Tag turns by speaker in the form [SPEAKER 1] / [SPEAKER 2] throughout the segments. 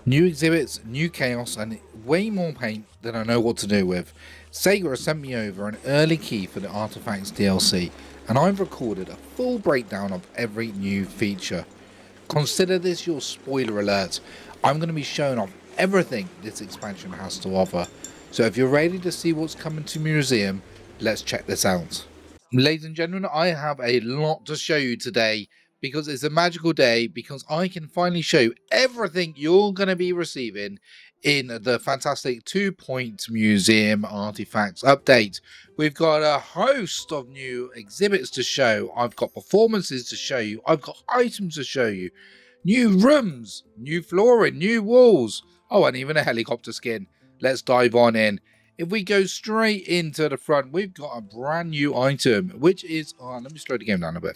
[SPEAKER 1] New exhibits, new chaos, and way more paint than I know what to do with. SEGA has sent me over an early key for the Arty Facts DLC, and I've recorded a full breakdown of every new feature. Consider this your spoiler alert. I'm going to be showing off everything this expansion has to offer. So if you're ready to see what's coming to Museum, let's check this out. Ladies and gentlemen, I have a lot to show you today because it's a magical day because I can finally show you everything you're going to be receiving in the fantastic 2-point museum artifacts update. We've got a host of new exhibits to show. I've got performances to show you. I've got items to show you. New rooms, new flooring, new walls. Oh, and even a helicopter skin. Let's dive on in. If we go straight into the front, we've got a brand new item, which is, let me slow the game down a bit.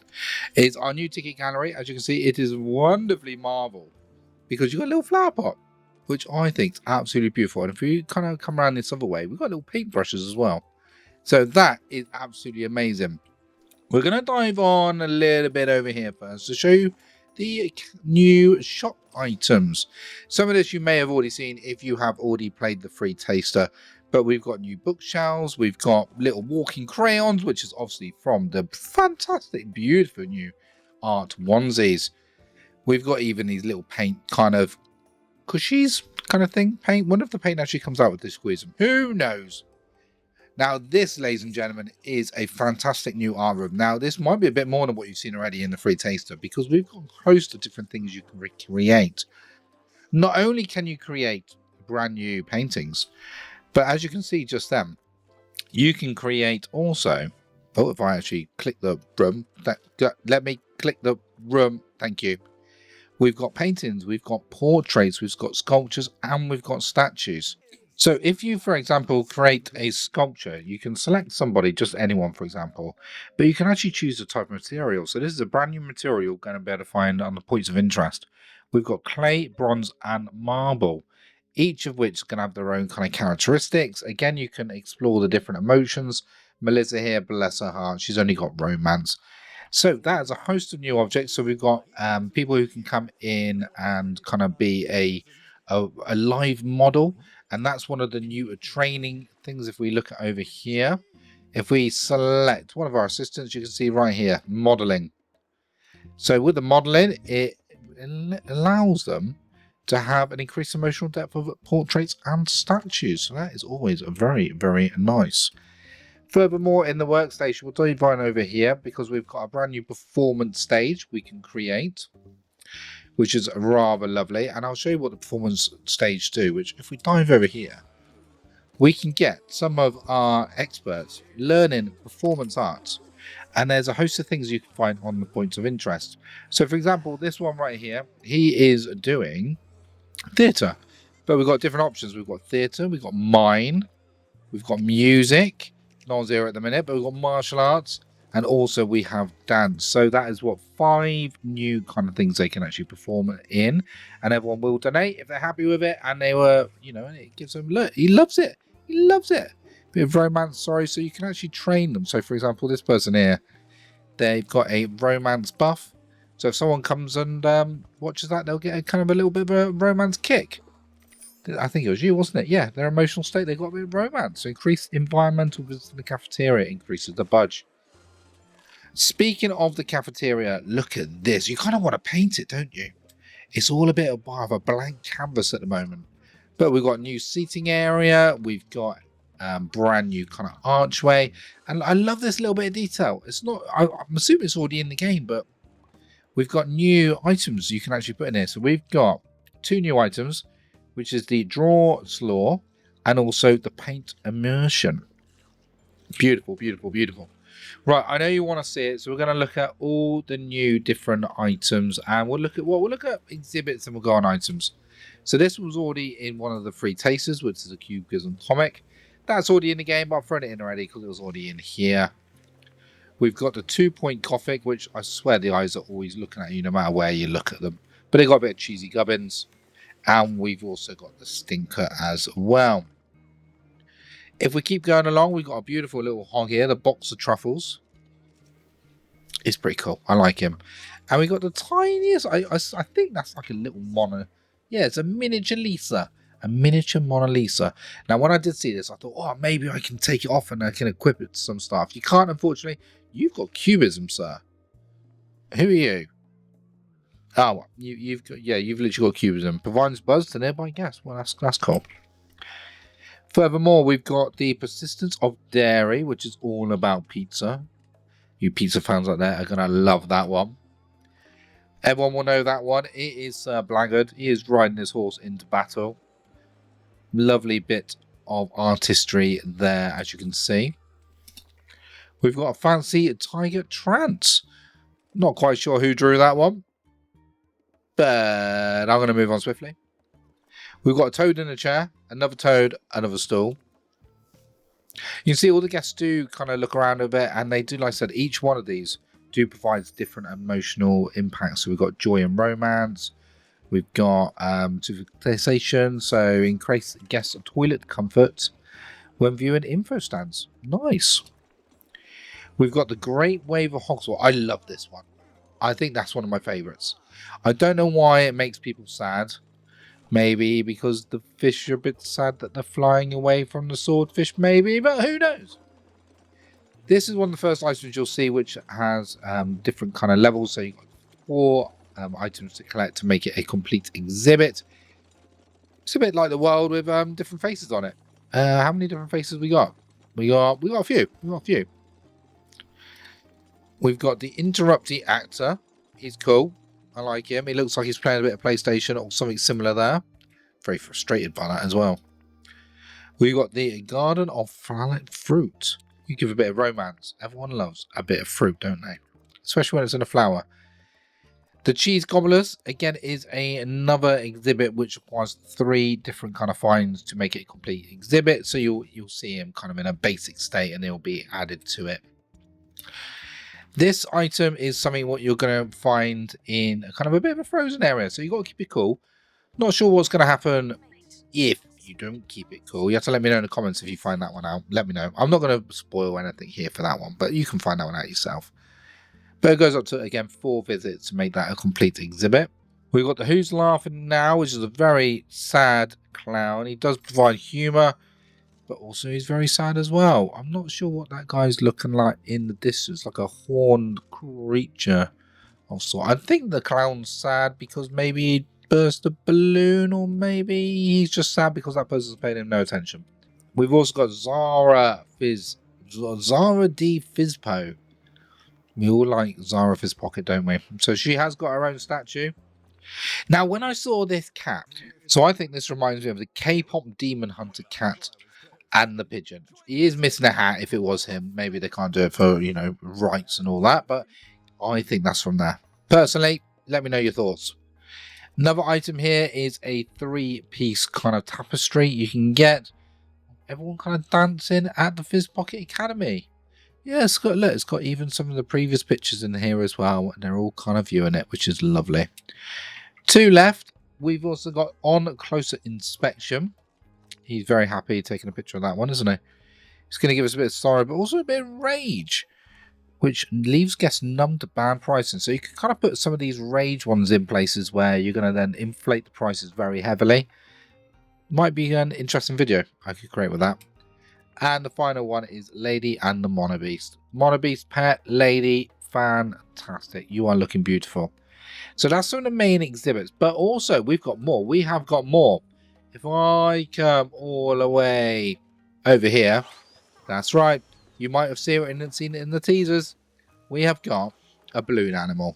[SPEAKER 1] It's our new ticket gallery. As you can see, it is wonderfully marbled because you've got a little flower pot, which I think is absolutely beautiful. And if you kind of come around this other way, we've got little paintbrushes as well. So that is absolutely amazing. We're going to dive on a little bit over here first to show you the new shop items. Some of this you may have already seen if you have already played the free taster. But we've got new bookshelves, we've got little walking crayons, which is obviously from the fantastic, beautiful new art onesies. We've got even these little paint kind of cushies kind of thing. Paint. Wonder if the paint actually comes out with this squeeze them. Who knows? Now, this, ladies and gentlemen, is a fantastic new art room. Now, this might be a bit more than what you've seen already in the free taster because we've got a host of different things you can recreate. Not only can you create brand new paintings, but as you can see just then, you can create also, if I actually click the room, let me click the room, thank you. We've got paintings, we've got portraits, we've got sculptures, and we've got statues. So if you, for example, create a sculpture, you can select somebody, just anyone, for example, but you can actually choose the type of material. So this is a brand new material you're going to be able to find on the points of interest. We've got clay, bronze, and marble, each of which can have their own kind of characteristics. Again, you can explore the different emotions. Melissa here, bless her heart, she's only got romance. So that is a host of new objects. So we've got people who can come in and kind of be a live model. And that's one of the new training things. If we look at over here, if we select one of our assistants, you can see right here, modeling. So with the modeling, it allows them to have an increased emotional depth of portraits and statues. So that is always very, very nice. Furthermore, in the workstation, we'll dive on over here because we've got a brand new performance stage we can create, which is rather lovely. And I'll show you what the performance stage do, which if we dive over here, we can get some of our experts learning performance arts. And there's a host of things you can find on the points of interest. So for example, this one right here, he is doing theatre. But we've got different options. We've got theatre, we've got mime, we've got music, not zero at the minute, but we've got martial arts, and also we have dance. So that is what 5 new kind of things they can actually perform in, and everyone will donate if they're happy with it. And they were, it gives them, look, he loves it, bit of romance, sorry. So you can actually train them. So for example, this person here, they've got a romance buff. So if someone comes and watches that, they'll get a kind of a little bit of a romance kick. I think it was you, wasn't it? Yeah, their emotional state, they got a bit of romance. So increased environmental visits to the cafeteria increases the budge. Speaking of the cafeteria, look at this. You kind of want to paint it, don't you? It's all a bit of a blank canvas at the moment. But we've got a new seating area. We've got brand new kind of archway. And I love this little bit of detail. It's not, I'm assuming it's already in the game, but we've got new items you can actually put in here. So we've got 2 new items, which is the draw slaw and also the paint immersion. Beautiful, beautiful, beautiful. Right, I know you want to see it, so we're going to look at all the new different items, and we'll look at exhibits, and we'll go on items. So this was already in one of the free tasters, which is a Cubism comic. That's already in the game, but I've thrown it in already because it was already in here. We've got the 2-point Gothic, which I swear the eyes are always looking at you no matter where you look at them. But they got a bit of cheesy gubbins. And we've also got the stinker as well. If we keep going along, we've got a beautiful little hog here, the box of truffles. It's pretty cool. I like him. And we got the tiniest, I think that's like a little Yeah, it's a miniature Lisa. A miniature Mona Lisa. Now, when I did see this, I thought, oh, maybe I can take it off and I can equip it to some stuff. You can't, unfortunately. You've got cubism, sir. Who are you? Oh, well, you've got, yeah, you've literally got cubism. Provides buzz to nearby gas. Well, that's cool. Furthermore, we've got the persistence of dairy, which is all about pizza. You pizza fans out there are gonna love that one. Everyone will know that one. It is Blackguard. He is riding his horse into battle. Lovely bit of artistry there, as you can see. We've got a fancy Tiger Trance. Not quite sure who drew that one, but I'm going to move on swiftly. We've got a toad in a chair, another toad, another stool. You can see all the guests do kind of look around a bit, and they do, like I said, each one of these do provide different emotional impacts. So we've got joy and romance. We've got sensation, so increase guest toilet comfort when viewing info stands. Nice. We've got the Great Wave of Hogswell. I love this one. I think that's one of my favourites. I don't know why it makes people sad. Maybe because the fish are a bit sad that they're flying away from the swordfish, maybe, but who knows? This is one of the first items you'll see which has different kind of levels. So you've got 4 items to collect to make it a complete exhibit. It's a bit like the world with different faces on it. How many different faces we got? We got a few. We've got the interrupty actor. He's cool. I like him. He looks like he's playing a bit of PlayStation or something similar there. Very frustrated by that as well. We've got the Garden of Flower Fruit. You give a bit of romance. Everyone loves a bit of fruit, don't they? Especially when it's in a flower. The Cheese Gobblers, again, is another exhibit which requires 3 different kind of finds to make it a complete exhibit. So you'll see him kind of in a basic state and they'll be added to it. This item is something what you're going to find in kind of a bit of a frozen area. So you've got to keep it cool. Not sure what's going to happen if you don't keep it cool. You have to let me know in the comments if you find that one out. Let me know. I'm not going to spoil anything here for that one, but you can find that one out yourself. But it goes up to, again, 4 visits to make that a complete exhibit. We've got the Who's Laughing Now, which is a very sad clown. He does provide humour, but also he's very sad as well. I'm not sure what that guy's looking like in the distance, like a horned creature of sort. I think the clown's sad because maybe he burst a balloon, or maybe he's just sad because that person's paying him no attention. We've also got Zara D. Fizpo. We all like Zara Fizpocket, don't we? So she has got her own statue. Now, when I saw this cat, so I think this reminds me of the K-pop Demon Hunter cat and the pigeon. He is missing a hat if it was him. Maybe they can't do it for, you know, rights and all that, but I think that's from there. Personally, let me know your thoughts. Another item here is a 3-piece kind of tapestry you can get. Everyone kind of dancing at the Fizpocket Academy. Yeah, it's got, look, it's got even some of the previous pictures in here as well, and they're all kind of viewing it, which is lovely. 2 left. We've also got On Closer Inspection. He's very happy taking a picture of that one, isn't he? He's going to give us a bit of sorrow, but also a bit of rage, which leaves guests numb to bad pricing. So you can kind of put some of these rage ones in places where you're going to then inflate the prices very heavily. Might be an interesting video I could create with that. And the final one is Lady and the Monobeast. Monobeast pet, Lady, fantastic. You are looking beautiful. So that's some of the main exhibits, but also we've got more. We have got more. If I come all the way over here, that's right. You might have seen it in the teasers. We have got a balloon animal.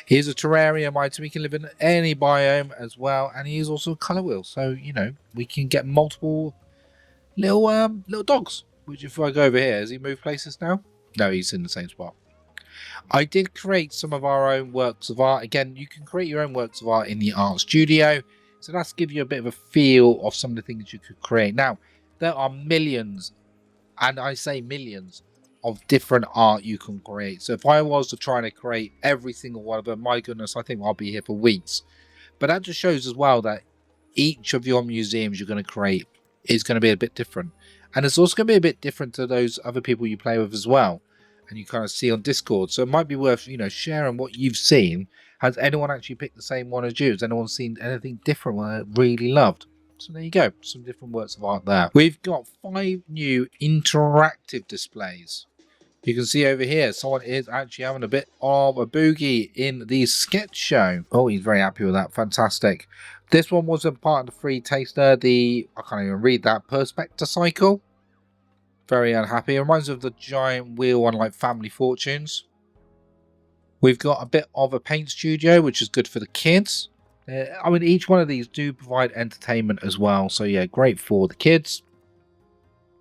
[SPEAKER 1] He's a terrarium item. He can live in any biome as well, and he is also a colour wheel. So you know we can get multiple little dogs. Which, if I go over here, has he moved places now? No, he's in the same spot. I did create some of our own works of art. Again, you can create your own works of art in the art studio. So that's give you a bit of a feel of some of the things you could create. Now, there are millions, and I say millions, of different art you can create. So if I was to try to create every single one of them, my goodness, I think I'll be here for weeks. But that just shows as well that each of your museums you're going to create is going to be a bit different. And it's also going to be a bit different to those other people you play with as well. And you kind of see on Discord. So it might be worth, you know, sharing what you've seen, Has anyone actually picked the same one as you? Has anyone seen anything different that they really loved? So there you go, some different works of art there. We've got 5 new interactive displays. You can see over here, someone is actually having a bit of a boogie in the sketch show. Oh, he's very happy with that. Fantastic. This one wasn't part of the free taster. I can't even read that. Perspector cycle. Very unhappy. It reminds me of the giant wheel on like Family Fortunes. We've got a bit of a paint studio, which is good for the kids. I mean, each one of these do provide entertainment as well. So yeah, great for the kids.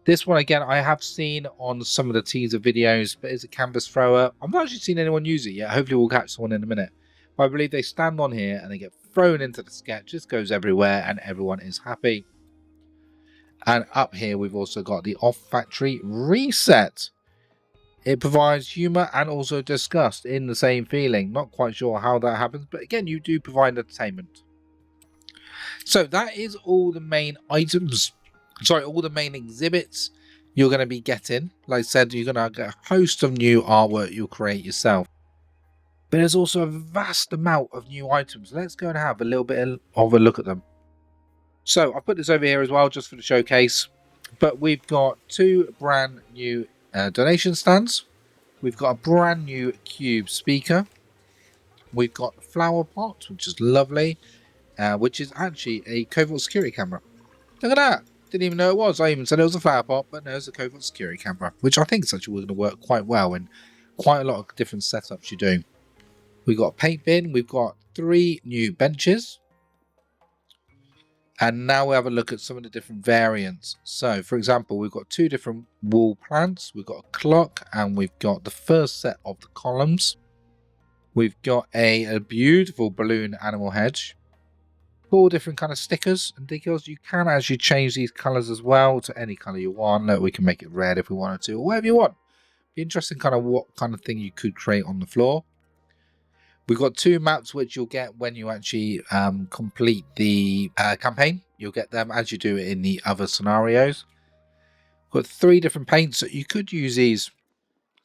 [SPEAKER 1] This one, again, I have seen on some of the teaser videos, but it's a canvas thrower. I've not actually seen anyone use it yet. Hopefully we'll catch someone in a minute. But I believe they stand on here and they get thrown into the sketch. This goes everywhere and everyone is happy. And up here, we've also got the off-factory reset. It provides humour and also disgust in the same feeling. Not quite sure how that happens, but again, you do provide entertainment. So that is all the main items. Sorry, all the main exhibits you're going to be getting. Like I said, you're going to get a host of new artwork you'll create yourself. But there's also a vast amount of new items. Let's go and have a little bit of a look at them. So I put this over here as well, just for the showcase. But we've got 2 brand new donation stands. We've got a brand new cube speaker. We've got a flower pot, which is lovely, which is actually a covert security camera. Look at that. Didn't even know it was. I even said it was a flower pot, but no, it's a covert security camera, which I think is actually going to work quite well in quite a lot of different setups you do. We've got a paint bin. We've got 3 new benches. And now we have a look at some of the different variants. So, for example, we've got 2 different wall plants. We've got a clock, and we've got the first set of the columns. We've got a beautiful balloon animal hedge. 4 different kind of stickers and decals. You can actually change these colors as well to any color you want. Look, we can make it red if we wanted to, or whatever you want. Be interesting kind of what kind of thing you could create on the floor. We've got 2 maps which you'll get when you actually complete the campaign. You'll get them as you do it in the other scenarios. We've got 3 different paints that you could use these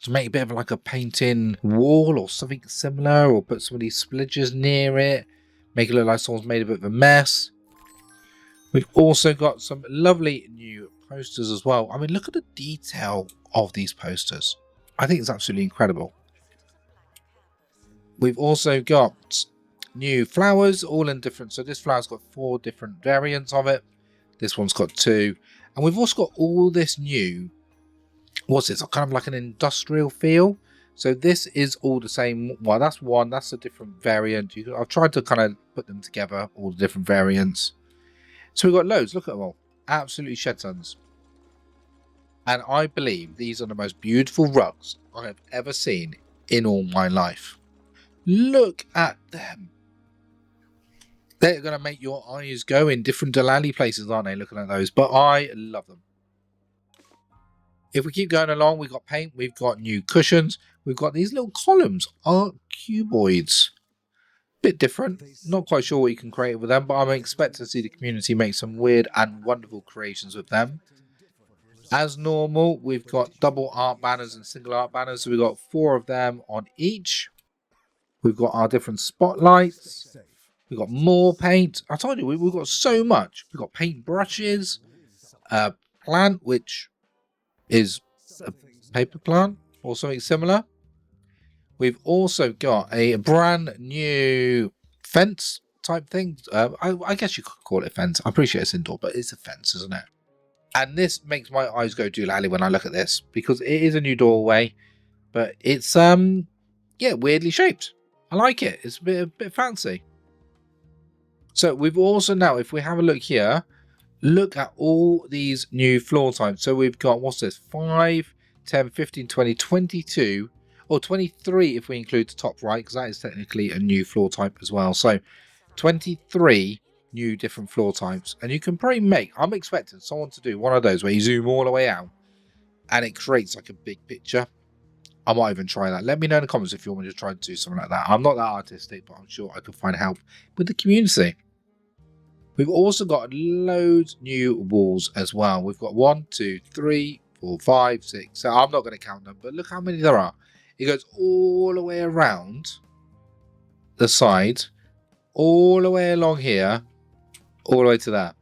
[SPEAKER 1] to make a bit of like a painting wall or something similar, or put some of these splidges near it. Make it look like someone's made a bit of a mess. We've also got some lovely new posters as well. I mean, look at the detail of these posters. I think it's absolutely incredible. We've also got new flowers, all in different. So this flower's got 4 different variants of it. This one's got 2. And we've also got all this new, what's this? Kind of like an industrial feel. So this is all the same. Well, that's one. That's a different variant. I've tried to kind of put them together, all the different variants. So we've got loads. Look at them all. Absolutely shed tons. And I believe these are the most beautiful rugs I have ever seen in all my life. Look at them. They're going to make your eyes go in different Delali places, aren't they? Looking at those. But I love them. If we keep going along, we've got paint, we've got new cushions, we've got these little columns, art cuboids. Bit different, not quite sure what you can create with them, but I'm expecting to see the community make some weird and wonderful creations with them. As normal, we've got double art banners and single art banners, so we've got 4 of them on each. We've got our different spotlights, we've got more paint. I told you, we've got so much. We've got paint brushes, a plant, which is a paper plant or something similar. We've also got a brand new fence type thing. I guess you could call it a fence. I appreciate it's indoor, but it's a fence, isn't it? And this makes my eyes go doolally when I look at this, because it is a new doorway, but it's yeah, weirdly shaped. I like it. It's a bit fancy. So we've also now, if we have a look here, look at all these new floor types. So we've got, what's this, 5, 10, 15, 20, 22, or 23 if we include the top right, because that is technically a new floor type as well. So 23 new different floor types. And you can probably make, I'm expecting someone to do one of those where you zoom all the way out and it creates like a big picture. I might even try that. Let me know in the comments if you want me to try to do something like that. I'm not that artistic, but I'm sure I can find help with the community. We've also got loads new walls as well. We've got 1, 2, 3, 4, 5, 6. So I'm not going to count them, but look how many there are. It goes all the way around the side, all the way along here, all the way to there.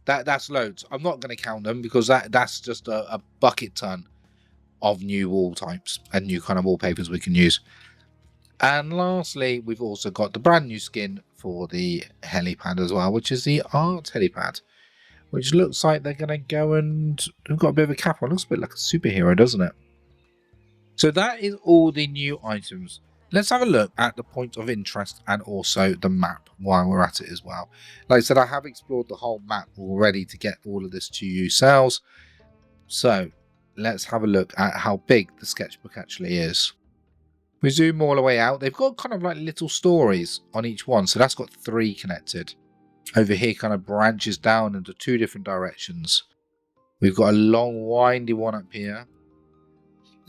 [SPEAKER 1] That's loads. I'm not going to count them because that's just a bucket ton of new wall types and new kind of wallpapers we can use. And lastly, we've also got the brand new skin for the helipad as well, which is the art helipad, which looks like they're going to go and we've got a bit of a cap on. Looks a bit like a superhero, doesn't it? So that is all the new items. Let's have a look at the point of interest and also the map while we're at it as well. Like I said, I have explored the whole map already to get all of this to yourselves. So let's have a look at how big the sketchbook actually is. We zoom all the way out. They've got kind of like little stories on each one. So that's got 3 connected. Over here kind of branches down into 2 different directions. We've got a long windy one up here.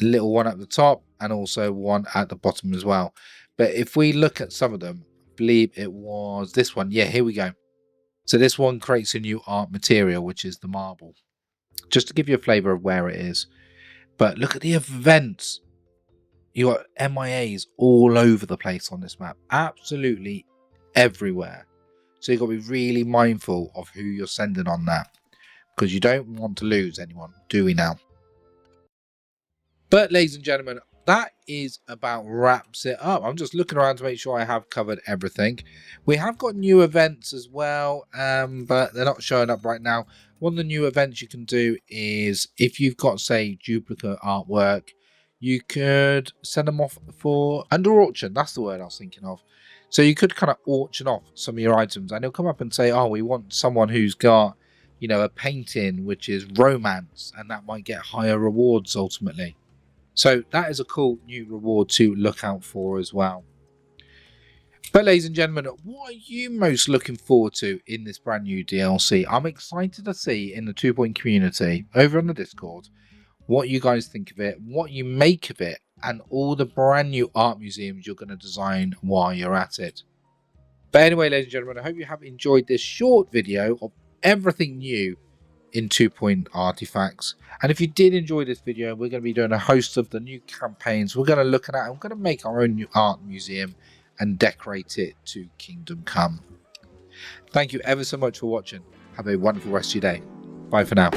[SPEAKER 1] Little one at the top and also one at the bottom as well. But if we look at some of them, I believe it was this one. Yeah, here we go. So this one creates a new art material, which is the marble. Just to give you a flavour of where it is. But look at the events. You got MIAs all over the place on this map. Absolutely everywhere. So you've got to be really mindful of who you're sending on that. Because you don't want to lose anyone, do we now? But ladies and gentlemen, that is about wraps it up. I'm just looking around to make sure I have covered everything. We have got new events as well, but they're not showing up right now. One of the new events you can do is if you've got, say, duplicate artwork, you could send them off for under auction. That's the word I was thinking of. So you could kind of auction off some of your items and they'll come up and say, oh, we want someone who's got, you know, a painting which is romance, and that might get higher rewards ultimately. So that is a cool new reward to look out for as well. But ladies and gentlemen, what are you most looking forward to in this brand new DLC? I'm excited to see in the 2 Point community over on the Discord what you guys think of it, what you make of it, and all the brand new art museums you're going to design while you're at it. But anyway, ladies and gentlemen, I hope you have enjoyed this short video of everything new in 2 Point artifacts. And if you did enjoy this video, we're going to be doing a host of the new campaigns we're going to look at. We're going to make our own new art museum and decorate it to Kingdom Come. Thank you ever so much for watching. Have a wonderful rest of your day. Bye for now.